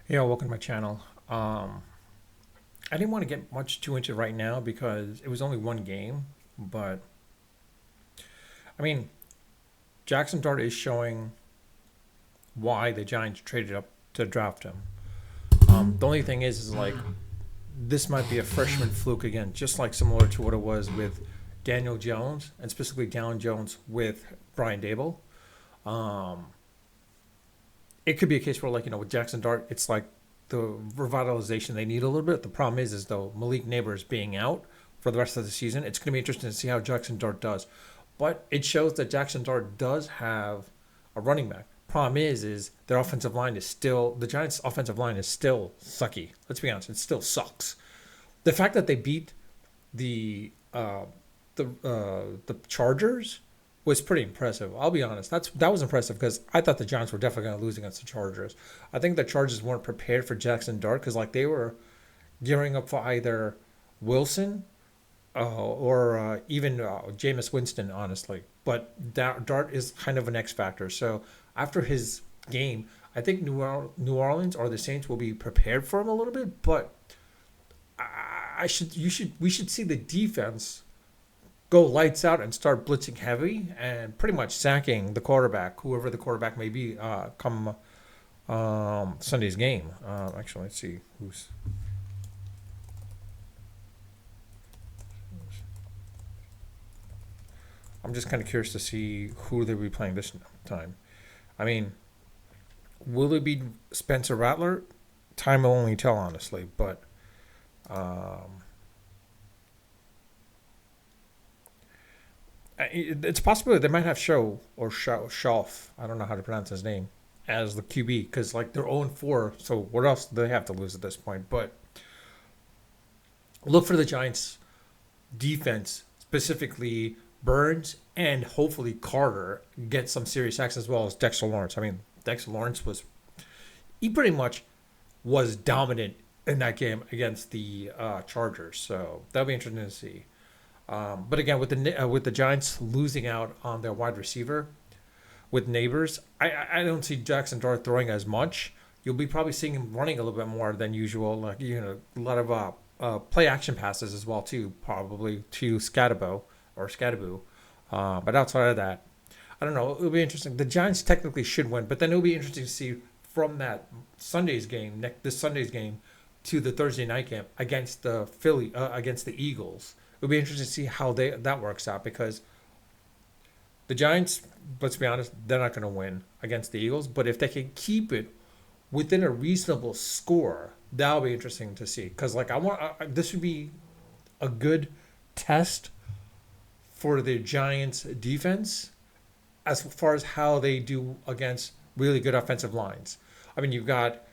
Yeah, welcome to my channel. I didn't want to get much too into it right now because it was only one game, but I mean, Jackson Dart is showing why the Giants traded up to draft him. The only thing is like this might be a freshman fluke again, just like similar to what it was with Daniel Jones and specifically Daniel Jones with Brian Dable. Um, it could be a case where with Jackson Dart, it's like the revitalization they need a little bit. The problem is though Malik Neighbors being out for the rest of the season, it's going to be interesting to see how Jackson Dart does. But it shows that Jackson Dart does have a running back. Problem is their offensive line is still the Giants' offensive line is still sucky. Let's be honest, it still sucks. The fact that they beat the the Chargers was pretty impressive. I'll be honest. That was impressive because I thought the Giants were definitely going to lose against the Chargers. I think the Chargers weren't prepared for Jackson Dart because they were gearing up for either Wilson or even Jameis Winston, honestly. But Dart is kind of an X factor. So after his game, I think New Orleans or the Saints will be prepared for him a little bit. But we should see the defense go lights out and start blitzing heavy and pretty much sacking the quarterback, whoever the quarterback may be, come Sunday's game. Actually, let's see who's. I'm just kind of curious to see who they'll be playing this time. I mean, will it be Spencer Rattler? Time will only tell, honestly. But um, it's possible they might have Show or Schaff. I don't know how to pronounce his name as the QB because they're 0-4. So what else do they have to lose at this point? But look for the Giants defense, specifically Burns and hopefully Carter, get some serious sacks as well as Dexter Lawrence. I mean, Dexter Lawrence he pretty much was dominant in that game against the Chargers. So that'll be interesting to see. But again, with the Giants losing out on their wide receiver with Neighbors, I don't see Jackson Dart throwing as much. You'll be probably seeing him running a little bit more than usual. A lot of play action passes as well too, probably to Scatabo. But outside of that, I don't know. It'll be interesting. The Giants technically should win, but then it'll be interesting to see from that this Sunday's game, to the Thursday night game against the against the Eagles. It'll be interesting to see how that works out because the Giants, let's be honest, they're not going to win against the Eagles. But if they can keep it within a reasonable score, that'll be interesting to see. Because this would be a good test for the Giants defense as far as how they do against really good offensive lines. I mean, you've got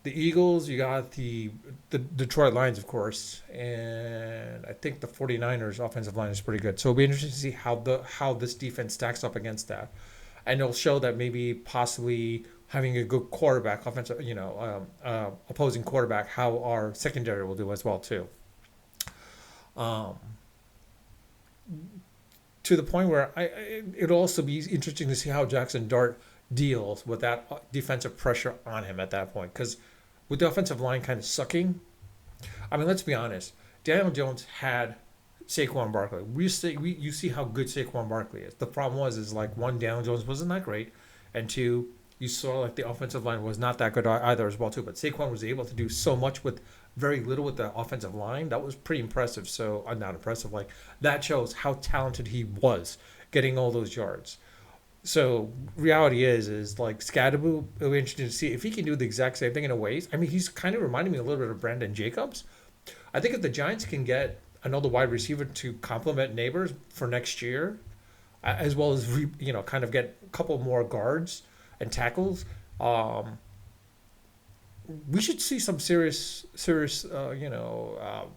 the Eagles, you got the Detroit Lions, of course, and I think the 49ers offensive line is pretty good. So it'll be interesting to see how this defense stacks up against that. And it'll show that maybe possibly having a good quarterback, offensive, opposing quarterback, how our secondary will do as well too. Um, to the point where it'll also be interesting to see how Jackson Dart deals with that defensive pressure on him at that point. Because with the offensive line kind of sucking, I mean, let's be honest. Daniel Jones had Saquon Barkley. You see how good Saquon Barkley is. The problem is one, Daniel Jones wasn't that great, and two, you saw the offensive line was not that good either as well too. But Saquon was able to do so much with very little with the offensive line. That was pretty impressive. So not impressive. That shows how talented he was getting all those yards. So reality is Scadaboo. It'll be interesting to see if he can do the exact same thing in a ways. I mean, he's kind of reminding me a little bit of Brandon Jacobs. I think if the Giants can get another wide receiver to complement Neighbors for next year, as well as kind of get a couple more guards and tackles, um, we should see some serious, serious playoff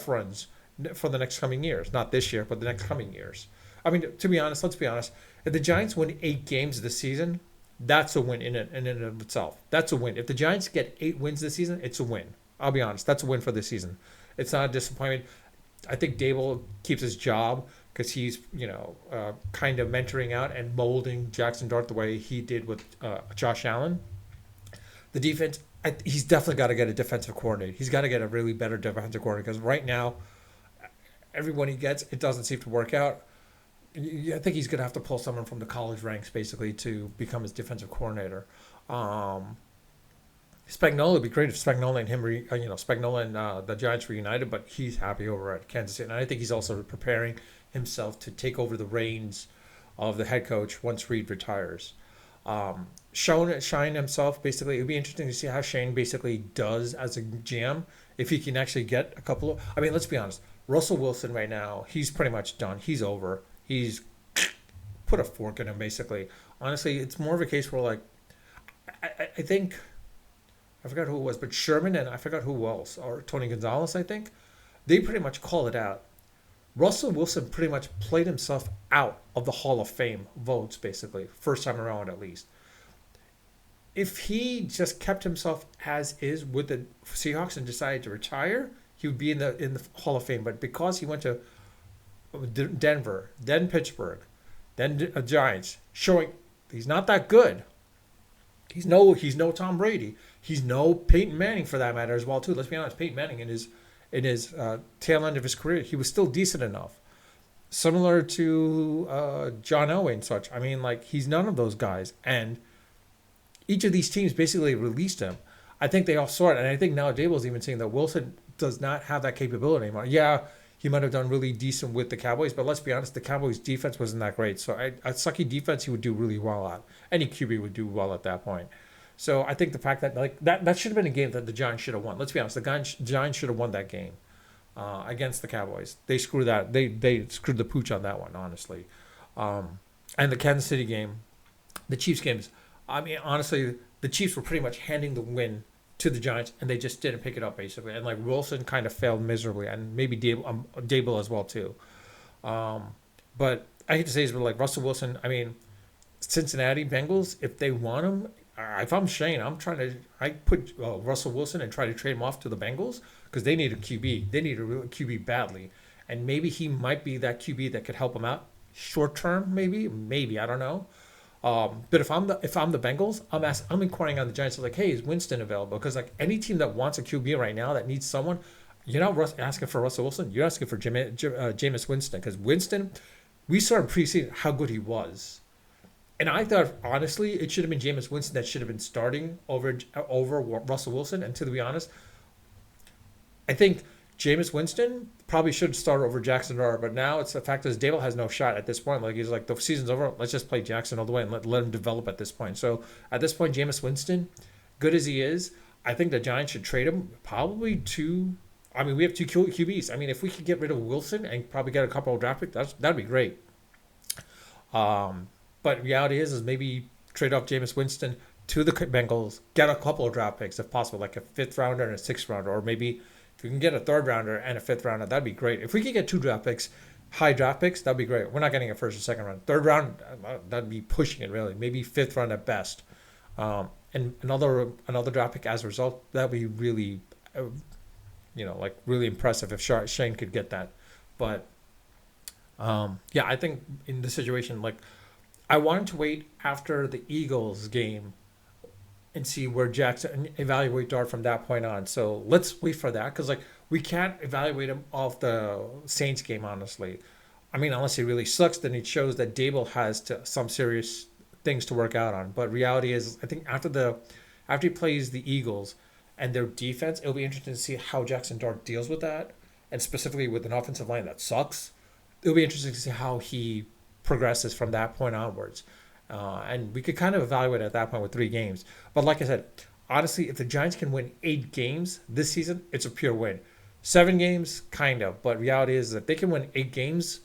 runs for the next coming years. Not this year, but the next coming years. I mean, to be honest, let's be honest. If the Giants win 8 games this season, that's a win in and of itself. That's a win. If the Giants get 8 wins this season, it's a win. I'll be honest. That's a win for this season. It's not a disappointment. I think Dable keeps his job. because he's kind of mentoring out and molding Jackson Dart the way he did with Josh Allen. The defense, he's definitely got to get a defensive coordinator. He's got to get a really better defensive coordinator because right now, everyone he gets, it doesn't seem to work out. I think he's going to have to pull someone from the college ranks basically to become his defensive coordinator. Um, Spagnuolo would be great if Spagnuolo and him, Spagnuolo and the Giants reunited, but he's happy over at Kansas City. And I think he's also preparing himself to take over the reins of the head coach once Reed retires. Shine himself, basically, it would be interesting to see how Shane basically does as a GM. If he can actually get a couple of, I mean, let's be honest. Russell Wilson right now, he's pretty much done. He's over. He's put a fork in him, basically. Honestly, it's more of a case where, like, I think I forgot who it was, but Sherman and I forgot who else, or Tony Gonzalez, I think, they pretty much call it out. Russell Wilson pretty much played himself out of the Hall of Fame votes, basically, first time around at least. If he just kept himself as is with the Seahawks and decided to retire, he would be in the Hall of Fame. But because he went to Denver, then Pittsburgh, then Giants, showing he's not that good. He's no Tom Brady. He's no Peyton Manning for that matter as well too. Let's be honest, Peyton Manning in his tail end of his career, he was still decent enough. Similar to John Elway and such. I mean, like he's none of those guys, and each of these teams basically released him. I think they all saw it, and I think now Dable's even saying that Wilson does not have that capability anymore. Yeah, he might have done really decent with the Cowboys, but let's be honest, the Cowboys' defense wasn't that great. So a sucky defense, he would do really well at. Any QB would do well at that point. So I think the fact that like that should have been a game that the Giants should have won. Let's be honest, the Giants should have won that game against the Cowboys. They screwed that. They screwed the pooch on that one, honestly. And the Kansas City game, the Chiefs games. I mean, honestly, the Chiefs were pretty much handing the win to the Giants, and they just didn't pick it up basically. And like Wilson kind of failed miserably, and maybe Dable as well too. But I hate to say this, but like Russell Wilson, I mean, Cincinnati Bengals, if they want him, if I'm Shane, I put Russell Wilson and try to trade him off to the Bengals because they need a QB. They need a real QB badly, and maybe he might be that QB that could help them out short term. Maybe I don't know. But if I'm the Bengals, I'm inquiring on the Giants. Like, hey, is Winston available? Because like any team that wants a QB right now that needs someone, you're not asking for Russell Wilson. You're asking for Jameis Winston because Winston, we saw in preseason how good he was, and I thought honestly it should have been Jameis Winston that should have been starting over Russell Wilson. And to be honest, I think Jameis Winston probably should start over Jackson Dart, but now it's the fact that Dable has no shot at this point. Like he's like the season's over. Let's just play Jackson all the way and let him develop at this point. So at this point, Jameis Winston, good as he is, I think the Giants should trade him probably to. I mean, we have two QBs. I mean, if we could get rid of Wilson and probably get a couple of draft picks, that'd be great. But reality is maybe trade off Jameis Winston to the Bengals, get a couple of draft picks if possible, like a fifth rounder and a sixth rounder, or maybe if we can get a third rounder and a fifth rounder, that'd be great. If we could get two draft picks, high draft picks, that'd be great. We're not getting a first or second round. Third round, that'd be pushing it really. Maybe fifth round at best. And another draft pick as a result, that'd be really, like really impressive if Shane could get that. But yeah, I think in this situation, like I wanted to wait after the Eagles game and see where Jackson evaluate Dart from that point on. So let's wait for that because like we can't evaluate him off the Saints game, honestly. I mean, unless he really sucks, then it shows that Dable has some serious things to work out on. But reality is, I think after he plays the Eagles and their defense, it'll be interesting to see how Jackson Dart deals with that, and specifically with an offensive line that sucks. It'll be interesting to see how he progresses from that point onwards. And we could kind of evaluate at that point with 3 games. But like I said, honestly, if the Giants can win 8 games this season, it's a pure win. 7 games, kind of. But reality is that if they can win 8 games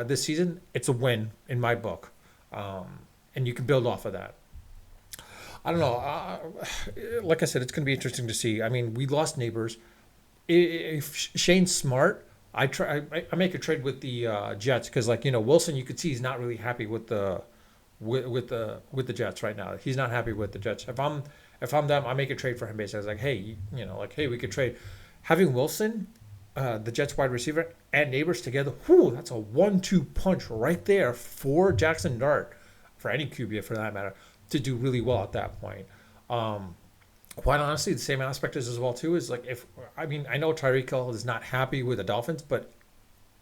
this season, it's a win in my book. And you can build off of that. I don't know. Like I said, it's going to be interesting to see. I mean, we lost Neighbors. If Shane's smart, I make a trade with the Jets because, like, Wilson, you could see he's not really happy with the Jets right now. He's not happy with the Jets. If I'm them, I make a trade for him basically. I was like, hey, we could trade. Having Wilson, the Jets wide receiver and Neighbors together, whew, that's a 1-2 punch right there for Jackson Dart, for any QB for that matter, to do really well at that point. Um, Quite honestly, the same aspect is as well too is like if I mean I know Tyreek Hill is not happy with the Dolphins, but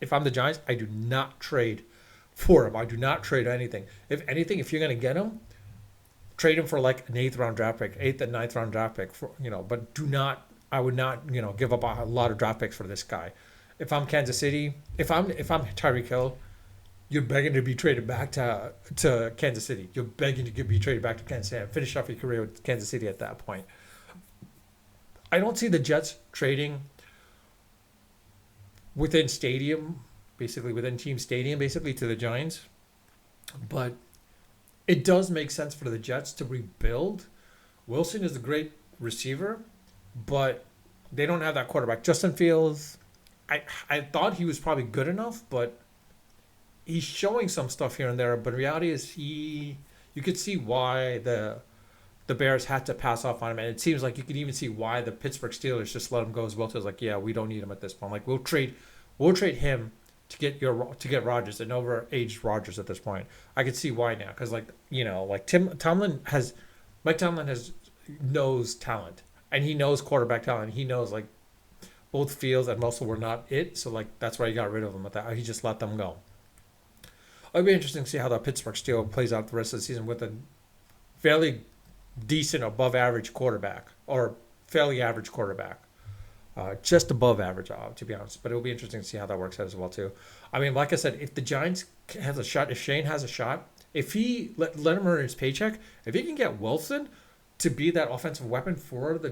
if I'm the Giants, I do not trade for him. I do not trade anything. If anything, if you're gonna get him, trade him for like an eighth round draft pick, eighth and ninth round draft pick for but do not. I would not give up a lot of draft picks for this guy. If I'm Kansas City, if I'm Tyreek Hill, you're begging to be traded back to Kansas City. You're begging to be traded back to Kansas City. Finish off your career with Kansas City at that point. I don't see the Jets trading within stadium, basically within team stadium, basically to the Giants. But it does make sense for the Jets to rebuild. Wilson is a great receiver, but they don't have that quarterback. Justin Fields, I thought he was probably good enough, but he's showing some stuff here and there. But reality is you could see why the Bears had to pass off on him, and it seems like you can even see why the Pittsburgh Steelers just let him go as well. So it's like, yeah, we don't need him at this point. Like we'll trade him to get Rodgers, an overaged Rodgers at this point. I can see why now because like Mike Tomlin has knows talent and he knows quarterback talent. He knows like both Fields and Russell were not it, so like that's why he got rid of them. At that he just let them go. It'll be interesting to see how the Pittsburgh Steelers plays out the rest of the season with a fairly decent above average quarterback or fairly average quarterback. Just above average, to be honest. But it'll be interesting to see how that works out as well too. I mean, like I said, if the Giants has a shot, if Shane has a shot, if he let him earn his paycheck, if he can get Wilson to be that offensive weapon for the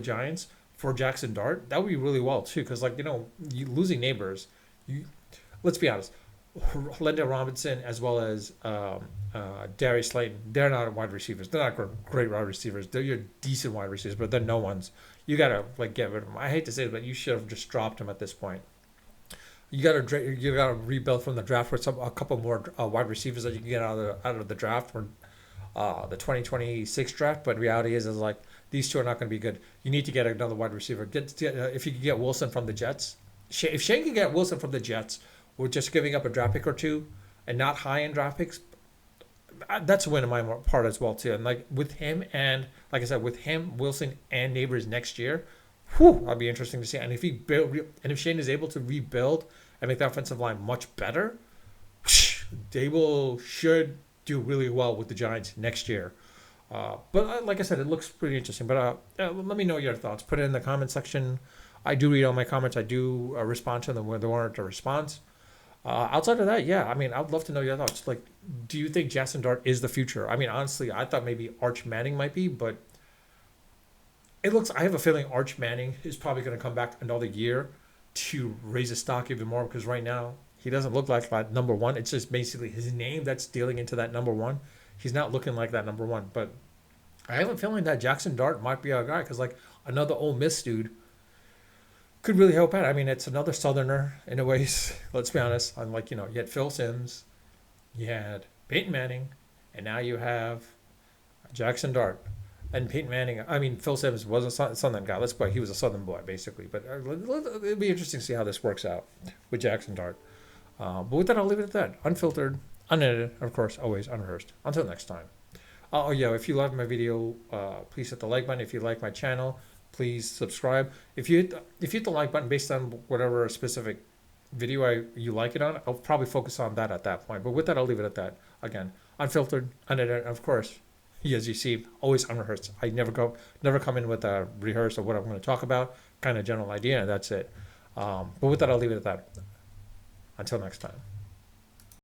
Giants for Jackson Dart, that would be really well too. Because you losing Neighbors, let's be honest, Linda Robinson as well as Darius Slayton, they're not wide receivers. They're not great wide receivers. They're your decent wide receivers, but they're no ones. You gotta get rid of them. I hate to say it, but you should have just dropped them at this point. You gotta rebuild from the draft with a couple more wide receivers that you can get out of the draft for the 2026 draft. But reality is like these two are not going to be good. You need to get another wide receiver. If you can get Wilson from the Jets. If Shane can get Wilson from the Jets, with just giving up a draft pick or two and not high end draft picks, that's a win on my part as well too. And like with him and like I said, with him, Wilson and Neighbors next year, that'll be interesting to see. And if Shane is able to rebuild and make the offensive line much better, they should do really well with the Giants next year. But like I said, it looks pretty interesting. But let me know your thoughts. Put it in the comment section. I do read all my comments. I do respond to them when they warrant a response. Outside of that, yeah, I mean, I'd love to know your thoughts. Like, do you think Jackson Dart is the future? I mean, honestly, I thought maybe Arch Manning might be, but I have a feeling Arch Manning is probably going to come back another year to raise his stock even more because right now he doesn't look like that number one. It's just basically his name that's dealing into that number one. He's not looking like that number one, but I have a feeling that Jackson Dart might be a guy because like another Ole Miss dude could really help out. I mean, it's another Southerner in a ways. Let's be honest. Unlike you had Phil Simms, you had Peyton Manning, and now you have Jackson Dart. And Peyton Manning. I mean, Phil Simms was a Southern guy. He was a Southern boy basically. But it'll be interesting to see how this works out with Jackson Dart. But with that, I'll leave it at that. Unfiltered, unedited, and of course, always unrehearsed. Until next time. Oh yeah, if you like my video, please hit the like button. If you like my channel, please subscribe. If you hit the like button based on whatever specific video you like it on, I'll probably focus on that at that point. But with that, I'll leave it at that. Again, unfiltered, unedited, and of course, as you see, always unrehearsed. I never come in with a rehearse of what I'm going to talk about, kind of general idea, and that's it. But with that, I'll leave it at that. Until next time.